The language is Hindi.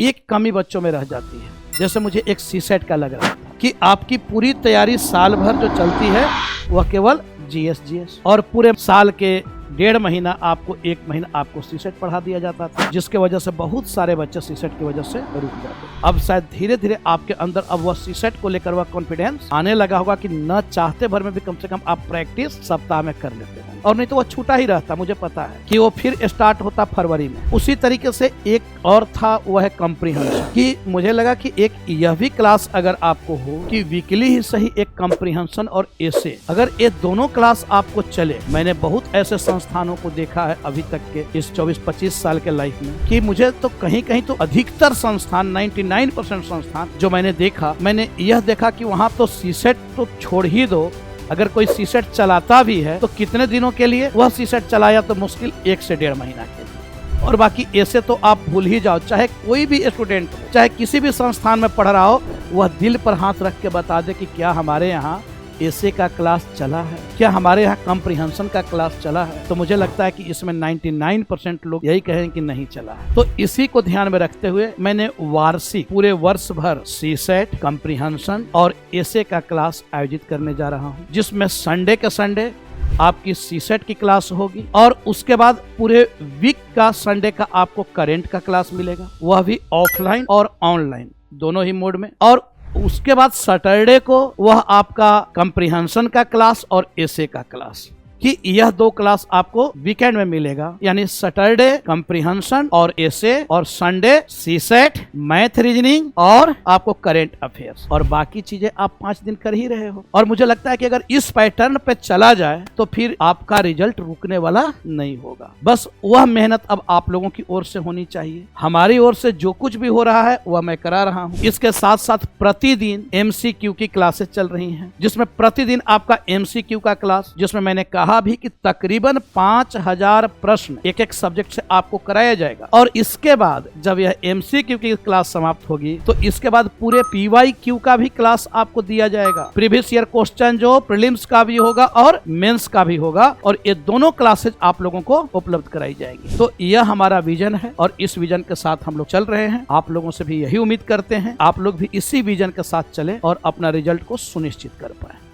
एक कमी बच्चों में रह जाती है। जैसे मुझे एक सीसेट का लग रहा था कि आपकी पूरी तैयारी साल भर जो चलती है वह केवल जीएस और पूरे साल के 1.5 महीना आपको 1 महीना आपको सीसेट पढ़ा दिया जाता था, जिसके वजह से बहुत सारे बच्चे सीसेट की वजह से रुक जाते। अब शायद धीरे धीरे आपके अंदर अब वह सीसेट को लेकर वह कॉन्फिडेंस आने लगा होगा कि न चाहते भर में भी कम से कम आप प्रैक्टिस सप्ताह में कर लेते हैं, और नहीं तो वह छूटा ही रहता। मुझे पता है कि वो फिर स्टार्ट होता फरवरी में। उसी तरीके से एक और था, वह है कॉम्प्रिहेंशन, कि मुझे लगा कि एक यह भी क्लास अगर आपको हो कि वीकली ही सही एक कॉम्प्रिहेंशन और एसे, अगर ये दोनों क्लास आपको चले। मैंने बहुत ऐसे संस्थानों को देखा है अभी तक के इस 24-25 साल के लाइफ में कि मुझे तो कहीं कहीं तो अधिकतर संस्थान 99% संस्थान जो मैंने देखा, मैंने यह देखा कि वहाँ तो सीसेट तो छोड़ ही दो, अगर कोई सीसेट चलाता भी है तो कितने दिनों के लिए वह सीसेट चलाया, तो मुश्किल 1 से 1.5 महीना के लिए, और बाकी ऐसे तो आप भूल ही जाओ। चाहे कोई भी स्टूडेंट हो, चाहे किसी भी संस्थान में पढ़ रहा हो, वह दिल पर हाथ रख के बता दे कि क्या हमारे यहाँ ऐसे का क्लास चला है, क्या हमारे यहाँ कॉम्प्रिहेंशन का क्लास चला है। तो मुझे लगता है कि इसमें 99% लोग यही कहें कि नहीं चला है। तो इसी को ध्यान में रखते हुए मैंने वार्षिक पूरे वर्ष भर सीसेट, कॉम्प्रिहेंशन और ऐसे का क्लास आयोजित करने जा रहा हूँ, जिसमें संडे के संडे आपकी सीसेट की क्लास होगी, और उसके बाद पूरे वीक का संडे का आपको करेंट का क्लास मिलेगा, वह भी ऑफलाइन और ऑनलाइन दोनों ही मोड में। और उसके बाद सैटरडे को वह आपका कॉम्प्रिहेंशन का क्लास और एसे का क्लास, कि यह 2 क्लास आपको वीकेंड में मिलेगा, यानी सैटरडे कॉम्प्रिहेंशन और एसे, और संडे सीसेट, मैथ, रीजनिंग और आपको करेंट अफेयर्स, और बाकी चीजें आप 5 दिन कर ही रहे हो। और मुझे लगता है कि अगर इस पैटर्न पे चला जाए तो फिर आपका रिजल्ट रुकने वाला नहीं होगा। बस वह मेहनत अब आप लोगों की ओर से होनी चाहिए। हमारी ओर से जो कुछ भी हो रहा है वह मैं करा रहा हूँ। इसके साथ साथ प्रतिदिन MCQ की क्लासेस चल रही हैं, जिसमें प्रतिदिन आपका MCQ का क्लास, जिसमें मैंने कहा भी कि तकरीबन 5000 प्रश्न एक एक सब्जेक्ट से आपको कराया जाएगा। और इसके बाद जब यह MCQ की क्लास समाप्त होगी तो इसके बाद पूरे PYQ का भी क्लास आपको दिया जाएगा। प्रीवियस ईयर क्वेश्चन जो प्रीलिम्स का भी होगा और मेंस का भी होगा, और ये दोनों क्लासेज आप लोगों को उपलब्ध कराई जाएगी। तो यह हमारा विजन है, और इस विजन के साथ हम लोग चल रहे हैं। आप लोगों से भी यही उम्मीद करते हैं आप लोग भी इसी विजन के साथ चले और अपना रिजल्ट को सुनिश्चित कर पाए।